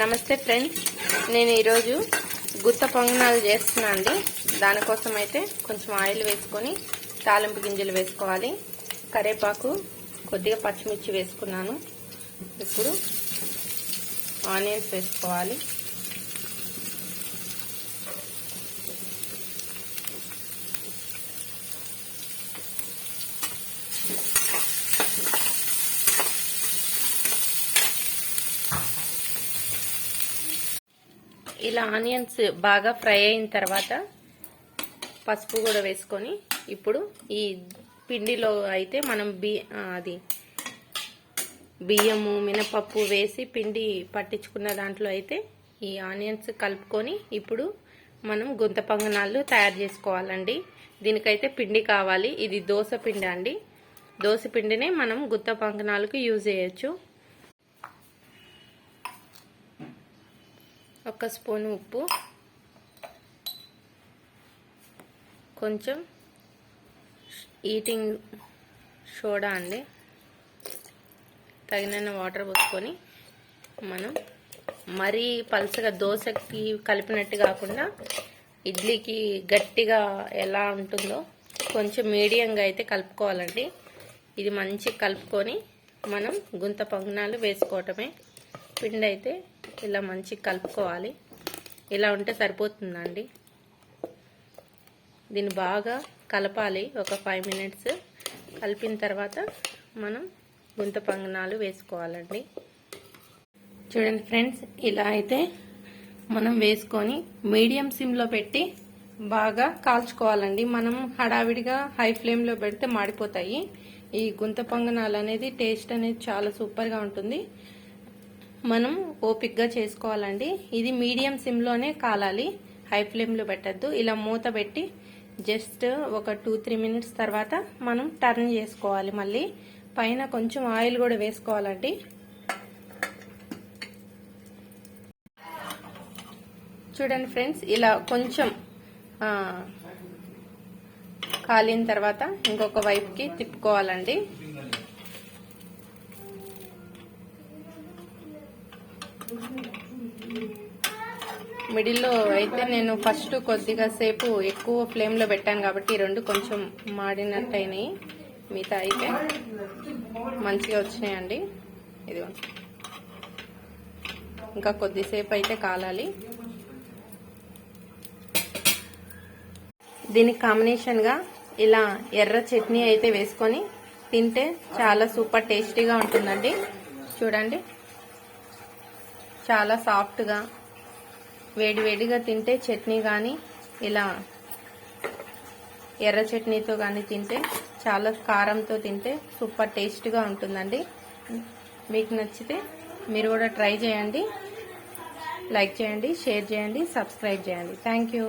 నమస్తే ఫ్రెండ్స్, నేను ఈరోజు గుత్త పొంగనాలు చేస్తున్నా అండి. దానికోసం అయితే కొంచెం ఆయిల్ వేసుకొని తాలింపు గింజలు వేసుకోవాలి. కరివేపాకు, కొద్దిగా పచ్చిమిర్చి వేసుకున్నాను. ఇప్పుడు ఆనియన్స్ వేసుకోవాలి. ఇలా ఆనియన్స్ బాగా ఫ్రై అయిన తర్వాత పసుపు కూడా వేసుకొని ఇప్పుడు ఈ పిండిలో అయితే మనం బియ్యము మినపప్పు వేసి పిండి పట్టించుకున్న దాంట్లో అయితే ఈ ఆనియన్స్ కలుపుకొని ఇప్పుడు మనం గుంత పొంగనాలు తయారు చేసుకోవాలండి. దీనికైతే పిండి కావాలి. ఇది దోస పిండి అండి. దోస పిండినే మనం గుంత పొంగనాలకు యూజ్ చేయొచ్చు. ఒక స్పూన్ ఉప్పు, కొంచెం ఈటింగ్ సోడా అండి, తగినన్ని వాటర్ పోసుకొని మనం మరీ పల్చగా దోశకి కలిపినట్టు కాకుండా ఇడ్లీకి గట్టిగా ఎలా ఉంటుందో కొంచెం మీడియంగా అయితే కలుపుకోవాలండి. ఇది మంచిగా కలుపుకొని మనం గుంత పొంగనాలు వేసుకోవటమే. పిండి అయితే ఇలా మంచిగా కలుపుకోవాలి. ఇలా ఉంటే సరిపోతుందండి. దీన్ని బాగా కలపాలి. ఒక 5 మినిట్స్ కలిపిన తర్వాత మనం గుంత పొంగనాలు వేసుకోవాలండి. చూడండి ఫ్రెండ్స్, ఇలా అయితే మనం వేసుకొని మీడియం సిమ్లో పెట్టి బాగా కాల్చుకోవాలండి. మనం హడావిడిగా హై ఫ్లేమ్లో పెడితే మాడిపోతాయి. ఈ గుంత పొంగనాలు అనేది టేస్ట్ అనేది చాలా సూపర్గా ఉంటుంది. మనం ఓపిక్గా చేసుకోవాలండి. ఇది మీడియం సిమ్లోనే కాలాలి, హై ఫ్లేమ్లో పెట్టద్దు. ఇలా మూత పెట్టి జస్ట్ ఒక 2-3 మినిట్స్ తర్వాత మనం టర్న్ చేసుకోవాలి. మళ్ళీ పైన కొంచెం ఆయిల్ కూడా వేసుకోవాలండి. చూడండి ఫ్రెండ్స్, ఇలా కొంచెం కాలిన తర్వాత ఇంకొక వైపుకి తిప్పుకోవాలండి. మిడిల్లో అయితే నేను ఫస్ట్ కొద్దిగా సేపు ఎక్కువ ఫ్లేమ్లో పెట్టాను కాబట్టి రెండు కొంచెం మాడినట్టు అయినాయి. మిగతా అయితే మంచిగా వచ్చినాయండి. ఇది ఇంకా కొద్దిసేపు అయితే కాలాలి. దీనికి కాంబినేషన్గా ఇలా ఎర్ర చట్నీ అయితే వేసుకొని తింటే చాలా సూపర్ టేస్టీగా ఉంటుందండి. చూడండి, చాలా సాఫ్ట్గా వేడివేడిగా తింటే చట్నీ కానీ ఇలా ఎర్ర చట్నీతో కానీ తింటే చాలా కారంతో తింటే సూపర్ టేస్ట్గా ఉంటుందండి. మీకు నచ్చితే మీరు కూడా ట్రై చేయండి. లైక్ చేయండి, షేర్ చేయండి, సబ్స్క్రైబ్ చేయండి. Thank you.